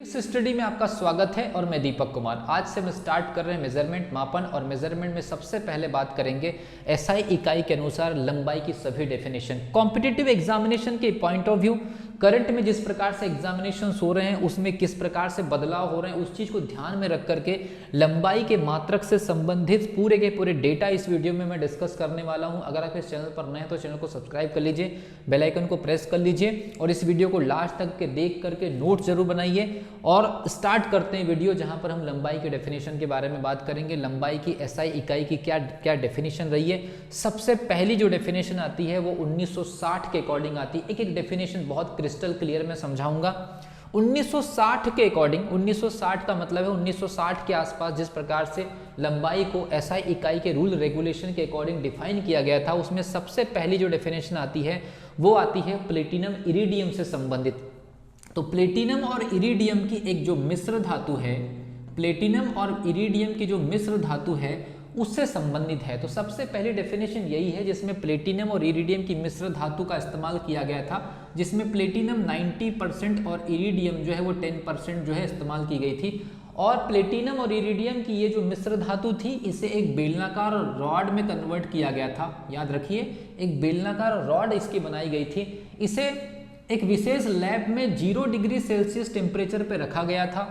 इस स्टडी में आपका स्वागत है और मैं दीपक कुमार। आज से हम स्टार्ट कर रहे हैं मेजरमेंट मापन और मेजरमेंट में सबसे पहले बात करेंगे एसआई इकाई के अनुसार लंबाई की सभी डेफिनेशन। कॉम्पिटिटिव एग्जामिनेशन के पॉइंट ऑफ व्यू करंट में जिस प्रकार से एग्जामिनेशन हो रहे हैं उसमें किस प्रकार से बदलाव हो रहे हैं उस चीज को ध्यान में रख करके लंबाई के मात्रक से संबंधित पूरे के पूरे डेटा इस वीडियो में मैं डिस्कस करने वाला हूं। अगर आप इस चैनल पर नए हैं तो चैनल को सब्सक्राइब कर लीजिए, बेल आइकन को प्रेस कर लीजिए और इस वीडियो को लास्ट तक के देख करके नोट जरूर बनाइए। और स्टार्ट करते हैं वीडियो जहां पर हम लंबाई के डेफिनेशन के बारे में बात करेंगे। लंबाई की एसआई इकाई की क्या क्या डेफिनेशन रही है। सबसे पहली जो डेफिनेशन आती है वो 1960 के अकॉर्डिंग आती है। एक एक डेफिनेशन बहुत क्रिस्टल क्लियर में समझाऊंगा। 1960 के अकॉर्डिंग, 1960 का मतलब है 1960 के आसपास जिस प्रकार से लंबाई को एसआई इकाई के रूल रेगुलेशन के अकॉर्डिंग डिफाइन किया गया था, उसमें सबसे पहली जो डेफिनेशन आती है वो आती है प्लेटिनम इरिडियम से संबंधित। तो प्लेटिनम और इरिडियम की एक जो मिश्र धातु है, प्लेटिनम और इरिडियम की जो मिश्र धातु है उससे संबंधित है। तो सबसे पहली डेफिनेशन यही है जिसमें प्लेटिनम और इरिडियम की मिश्र धातु का इस्तेमाल किया गया था, जिसमें प्लेटिनम 90% और इरिडियम जो है वो 10% जो है इस्तेमाल की गई थी। और प्लेटिनम और इरिडियम की ये जो मिश्र धातु थी इसे एक बेलनाकार रॉड में कन्वर्ट किया गया था। याद रखिए, एक बेलनाकार रॉड इसकी बनाई गई थी। इसे एक विशेष लैब में 0 डिग्री सेल्सियस टेम्परेचर पे रखा गया था।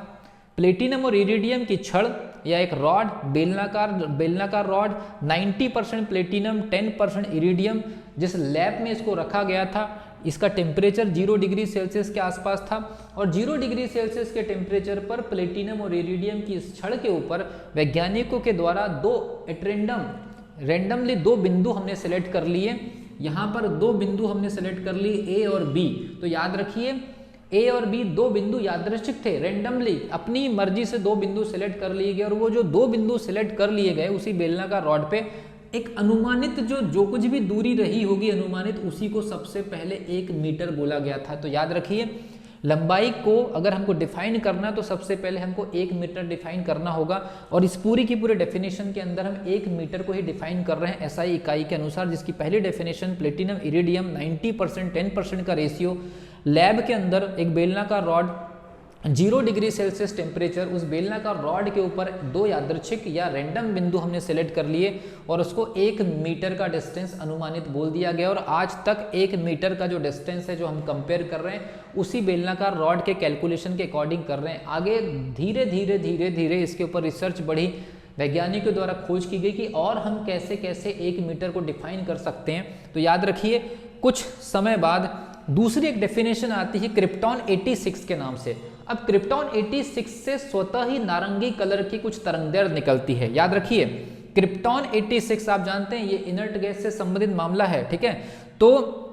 प्लेटिनम और इरिडियम की छड़ या एक रॉड, बेलनाकार रॉड, 90% प्लेटिनम 10% इरिडियम, जिस लैब में इसको रखा गया था इसका टेम्परेचर 0 डिग्री सेल्सियस के आसपास था। और 0 डिग्री सेल्सियस के टेम्परेचर पर प्लेटिनम और इरिडियम की इस छड़ के ऊपर वैज्ञानिकों के द्वारा रैंडमली दो बिंदु हमने सेलेक्ट कर लिए। यहाँ पर दो बिंदु हमने सेलेक्ट कर लिए, ए और बी। तो याद रखिए, ए और बी दो बिंदु यादृच्छिक थे, रैंडमली अपनी मर्जी से दो बिंदु सेलेक्ट कर लिए गए। और वो जो दो बिंदु सेलेक्ट कर लिए गए उसी बेलनाकार रॉड पे एक अनुमानित जो कुछ भी दूरी रही होगी अनुमानित, उसी को सबसे पहले 1 मीटर बोला गया था। तो याद रखिए, लंबाई को अगर हमको डिफाइन करना तो सबसे पहले हमको 1 मीटर डिफाइन करना होगा। और इस पूरी की पूरी डेफिनेशन के अंदर हम 1 मीटर को ही डिफाइन कर रहे हैं एसआई इकाई के अनुसार, जिसकी पहली डेफिनेशन प्लेटिनम इरिडियम 90% 10% का रेशियो, लैब के अंदर एक बेलनाकार रॉड, 0 डिग्री सेल्सियस टेम्परेचर, उस बेलनाकार रॉड के ऊपर दो यादृच्छिक या रैंडम बिंदु हमने सेलेक्ट कर लिए और उसको 1 मीटर का डिस्टेंस अनुमानित बोल दिया गया। और आज तक 1 मीटर का जो डिस्टेंस है जो हम कंपेयर कर रहे हैं उसी बेलनाकार रॉड के कैलकुलेशन के अकॉर्डिंग कर रहे हैं। आगे धीरे धीरे इसके ऊपर रिसर्च बढ़ी, वैज्ञानिकों द्वारा खोज की गई कि और हम कैसे कैसे 1 मीटर को डिफाइन कर सकते हैं। तो याद रखिए, कुछ समय बाद दूसरी एक डेफिनेशन आती है क्रिप्टॉन 86 के नाम से। अब क्रिप्टॉन 86 से स्वतः ही नारंगी कलर की कुछ तरंगदैर्घ्य निकलती है। याद रखिए, क्रिप्टॉन 86 आप जानते हैं ये इनर्ट गैस से संबंधित मामला है, ठीक है। तो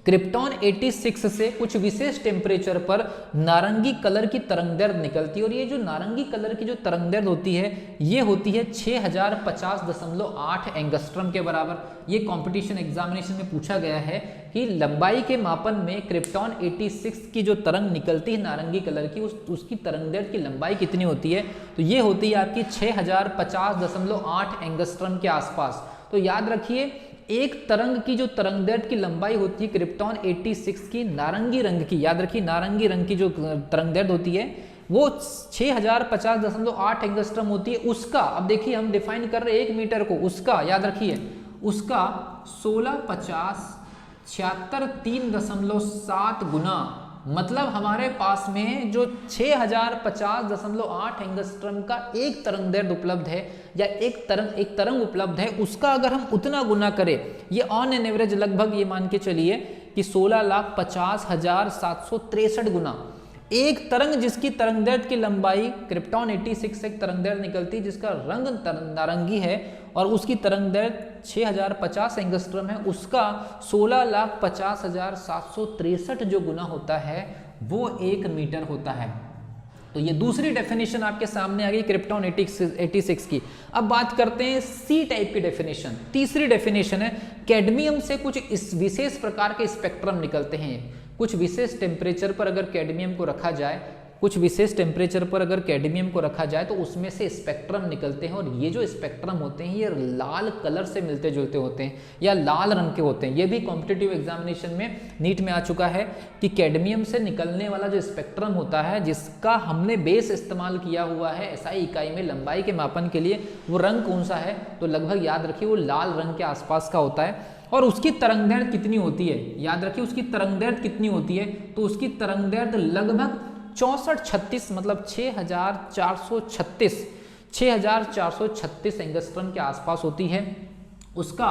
क्रिप्टॉन 86 से कुछ विशेष टेम्परेचर पर नारंगी कलर की तरंगदैर्घ्य निकलती है। और ये जो नारंगी कलर की जो तरंगदैर्घ्य होती है ये होती है 6050.8 एंगस्ट्रम के बराबर। ये कंपटीशन एग्जामिनेशन में पूछा गया है कि लंबाई के मापन में क्रिप्टॉन 86 की जो तरंग निकलती है नारंगी कलर की, उसकी तरंगदैर्घ्य की लंबाई कितनी होती है। तो ये होती है आपकी 6050.8 एंगस्ट्रम के आसपास। तो याद रखिए, एक तरंग की जो तरंगदैर्घ्य की लंबाई होती है क्रिप्टॉन 86 की नारंगी रंग की, याद रखिए नारंगी रंग की जो तरंगदैर्घ्य होती है वो 6050.8 एंगस्ट्रम होती है। उसका अब देखिए हम डिफाइन कर रहे हैं 1 मीटर को, उसका याद रखिए उसका 1650 76.3.7 गुना, मतलब हमारे पास में जो 6050.8 एंगस्ट्रम का एक तरंगदैर्घ्य उपलब्ध है या एक तरंग उपलब्ध है, उसका अगर हम उतना गुना करें, ये ऑन एन एवरेज लगभग ये मान के चलिए कि 16,50,763 गुना एक तरंग, जिसकी तरंगदैर्घ्य की लंबाई क्रिप्टॉन 86 से एक तरंगदैर्घ्य निकलती है जिसका रंग नारंगी है और उसकी तरंगदैर्घ्य 6050 एंगस्ट्रम है, उसका 16,50,763 जो गुना होता है वो 1 मीटर होता है। तो ये दूसरी डेफिनेशन आपके सामने आ गई क्रिप्टॉन 86 की। अब बात करते हैं सी टाइप की डेफिनेशन। तीसरी डेफिनेशन है कैडमियम से कुछ इस विशेष प्रकार के स्पेक्ट्रम निकलते हैं। कुछ विशेष टेम्परेचर पर अगर कैडमियम को रखा जाए कुछ विशेष टेम्परेचर पर अगर कैडमियम को रखा जाए तो उसमें से स्पेक्ट्रम निकलते हैं, और ये जो स्पेक्ट्रम होते हैं ये लाल कलर से मिलते जुलते होते हैं या लाल रंग के होते हैं। ये भी कॉम्पिटिटिव एग्जामिनेशन में नीट में आ चुका है कि कैडमियम से निकलने वाला जो स्पेक्ट्रम होता है, जिसका हमने बेस इस्तेमाल किया हुआ है SI इकाई में लंबाई के मापन के लिए, वो रंग कौन सा है, तो लगभग याद रखिए वो लाल रंग के आसपास का होता है। और उसकी तरंगदैर्घ्य कितनी होती है, याद रखिए उसकी तरंगदैर्घ्य कितनी होती है, तो उसकी तरंगदैर्घ्य लगभग 6436 मतलब 6436 एंगस्ट्रम के आसपास होती है। उसका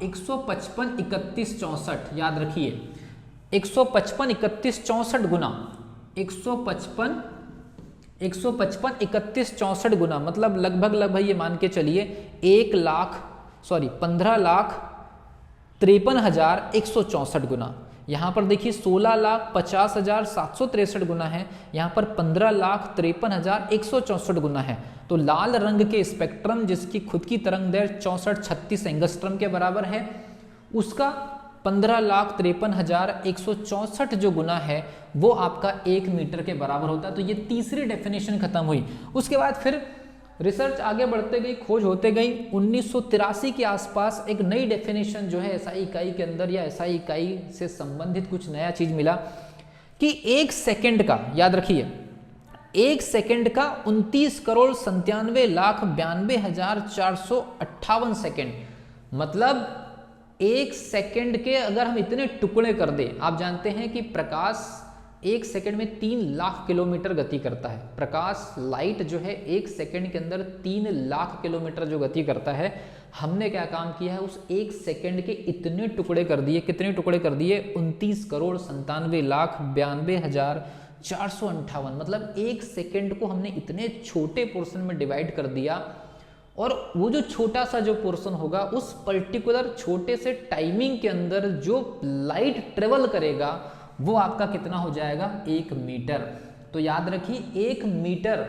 155 31 64 याद रखिए 155 31 64 गुना 155 31 64 गुना मतलब लगभग ये मान के चलिए 15,53,164 गुना। यहाँ पर देखिए 16,50,763 गुना है, यहाँ पर 15,53,164 गुना है। तो लाल रंग के स्पेक्ट्रम जिसकी खुद की तरंगदैर्घ्य 6436 एंगस्ट्रम के बराबर है, उसका 15,53,164 जो गुना है वो आपका 1 मीटर के बराबर होता है। तो ये तीसरी डेफिनेशन खत्म हुई। उसके बाद फिर रिसर्च आगे बढ़ते गई, खोज होते गई। 1983 के आसपास एक नई डेफिनेशन जो है SI इकाई के अंदर या SI इकाई से संबंधित कुछ नया चीज मिला कि 1 सेकंड का, याद रखिए 1 सेकंड का 29,97,92,458 सेकंड, मतलब 1 सेकंड के अगर हम इतने टुकड़े कर दें, आप जानते हैं कि प्रकाश 1 सेकंड में 3 लाख किलोमीटर गति करता है। प्रकाश लाइट जो है 1 सेकंड के अंदर 3 लाख किलोमीटर जो गति करता है। हमने क्या काम किया है, उस 1 सेकंड के इतने टुकड़े कर दिए, कितने टुकड़े कर दिए 29,97,92,458, मतलब 1 सेकंड को हमने इतने छोटे पोर्शन में डिवाइड कर दिया, और वो जो छोटा सा जो पोर्शन होगा उस पर्टिकुलर छोटे से टाइमिंग के अंदर जो लाइट ट्रेवल करेगा वो आपका कितना हो जाएगा 1 मीटर। तो याद रखिए 1 मीटर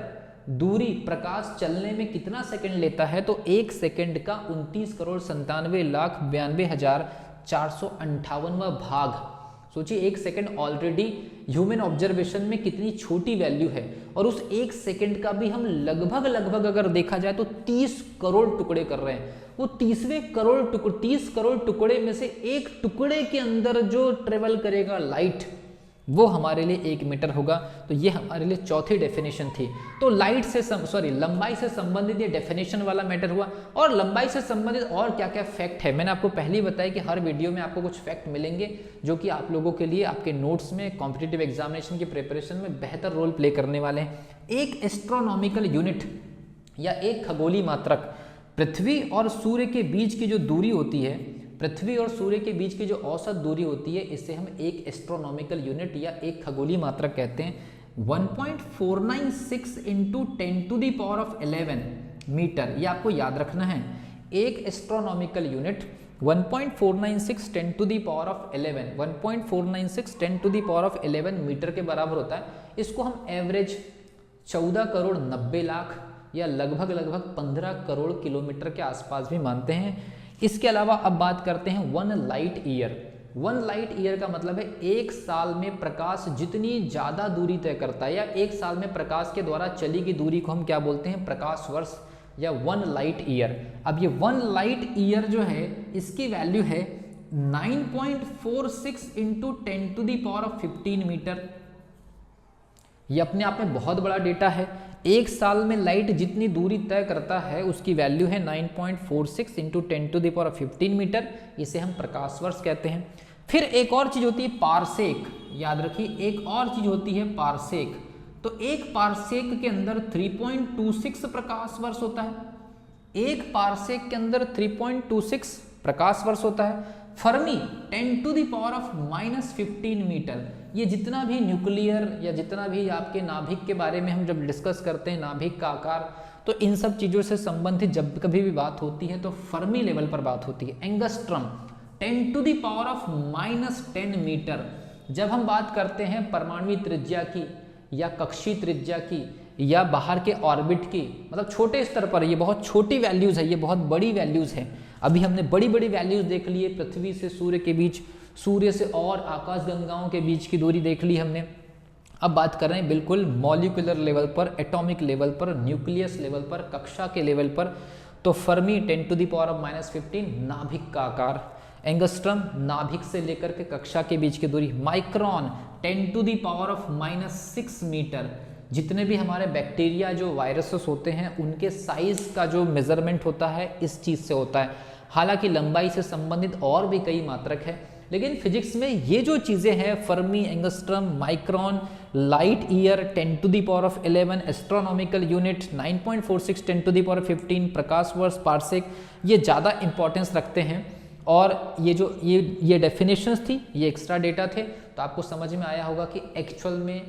दूरी प्रकाश चलने में कितना सेकंड लेता है, तो 1 सेकंड का 29,97,92,458वां भाग। सोचिए 1 सेकंड ऑलरेडी ह्यूमन ऑब्जर्वेशन में कितनी छोटी वैल्यू है, और उस 1 सेकंड का भी हम लगभग अगर देखा जाए तो 30 करोड़ टुकड़े कर रहे हैं। वो 30 करोड़ टुकड़े में से एक टुकड़े के अंदर जो ट्रेवल करेगा लाइट, वो हमारे लिए 1 मीटर होगा। तो ये हमारे लिए चौथी डेफिनेशन थी। तो लंबाई से संबंधित ये डेफिनेशन वाला मैटर हुआ। और लंबाई से संबंधित और क्या क्या फैक्ट है, मैंने आपको पहले ही बताया कि हर वीडियो में आपको कुछ फैक्ट मिलेंगे जो कि आप लोगों के लिए आपके नोट्स में कॉम्पिटिटिव एग्जामिनेशन की प्रिपरेशन में बेहतर रोल प्ले करने वाले हैं। एक एस्ट्रोनॉमिकल यूनिट या एक खगोलीय मात्रक, पृथ्वी और सूर्य के बीच की जो दूरी होती है, पृथ्वी और सूर्य के बीच की जो औसत दूरी होती है, इसे हम एक एस्ट्रोनॉमिकल यूनिट या एक खगोलीय मात्रक कहते हैं। 1.496 इंटू 10⁻11 मीटर, ये आपको याद रखना है। एक एस्ट्रोनॉमिकल यूनिट 1.496 10⁻11 मीटर के बराबर होता है। इसको हम एवरेज 14 करोड़ 90 लाख या लगभग 15 करोड़ किलोमीटर के आसपास भी मानते हैं। इसके अलावा अब बात करते हैं 1 लाइट ईयर। 1 लाइट ईयर का मतलब है 1 साल में प्रकाश जितनी ज्यादा दूरी तय करता है, या 1 साल में प्रकाश के द्वारा चली गई दूरी को हम क्या बोलते हैं, प्रकाश वर्ष या 1 लाइट ईयर। अब ये 1 लाइट ईयर जो है इसकी वैल्यू है 9.46 इंटू 10⁻15 मीटर। ये अपने आप में बहुत बड़ा डेटा है। 1 साल में लाइट जितनी दूरी तय करता है उसकी वैल्यू है 9.46 इंटू 10⁻15 मीटर। इसे हम प्रकाश वर्ष कहते हैं। फिर एक और चीज होती है पारसेक, याद रखिए एक और चीज होती है पारसेक। तो एक पारसेक के अंदर 3.26 प्रकाश वर्ष होता है। एक पारसेक के अंदर 3.26 प्रकाश वर्ष होता है। Fermi 10⁻⁻15 metre. ये जितना भी न्यूक्लियर या जितना भी आपके नाभिक के बारे में हम जब डिस्कस करते हैं, नाभिक का आकार, तो इन सब चीज़ों से संबंधित जब कभी भी बात होती है तो फर्मी लेवल पर बात होती है। Angstrom 10⁻⁻10 metre. जब हम बात करते हैं परमाणु त्रिज्या की या कक्षीय त्रिज्या की या बाहर के ऑर्बिट की, मतलब छोटे स्तर पर, ये बहुत छोटी वैल्यूज है, ये बहुत बड़ी वैल्यूज है। अभी हमने बड़ी बड़ी वैल्यूज देख ली है, पृथ्वी से सूर्य के बीच, सूर्य से और आकाशगंगाओं के बीच की दूरी देख ली हमने। अब बात कर रहे हैं बिल्कुल मॉलिक्यूलर लेवल पर, एटॉमिक लेवल पर, न्यूक्लियस लेवल पर, कक्षा के लेवल पर। तो फर्मी 10⁻⁻15 नाभिक का आकार, एंगस्ट्रम नाभिक से लेकर के कक्षा के बीच की दूरी, माइक्रोन 10⁻⁻6 मीटर। जितने भी हमारे बैक्टीरिया जो वायरसेस होते हैं उनके साइज का जो मेजरमेंट होता है इस चीज से होता है। हालांकि लंबाई से संबंधित और भी कई मात्रक है, लेकिन फिजिक्स में ये जो चीजें हैं Fermi, angstrom, micron, light year 10⁻11, astronomical unit 9.46 10⁻15, प्रकाश वर्ष, पार्सेक, ये ज़्यादा इंपॉर्टेंस रखते हैं। और ये डेफिनेशंस थी, ये एक्स्ट्रा डेटा थे, तो आपको समझ में आया होगा कि एक्चुअल में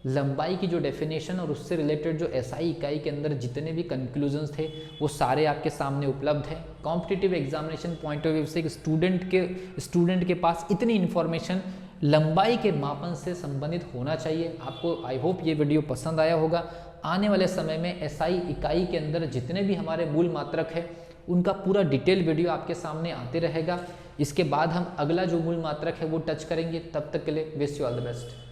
लंबाई की जो डेफिनेशन और उससे रिलेटेड जो एसआई इकाई के अंदर जितने भी कंक्लूजन्स थे वो सारे आपके सामने उपलब्ध हैं। Competitive examination point of view से स्टूडेंट के पास इतनी इन्फॉर्मेशन लंबाई के मापन से संबंधित होना चाहिए। आपको आई होप ये वीडियो पसंद आया होगा। आने वाले समय में एसआई इकाई के अंदर जितने भी हमारे मूल मात्रक है उनका पूरा डिटेल वीडियो आपके सामने आते रहेगा। इसके बाद हम अगला जो मूल मात्रक है वो टच करेंगे। तब तक के लिए wish you all the best.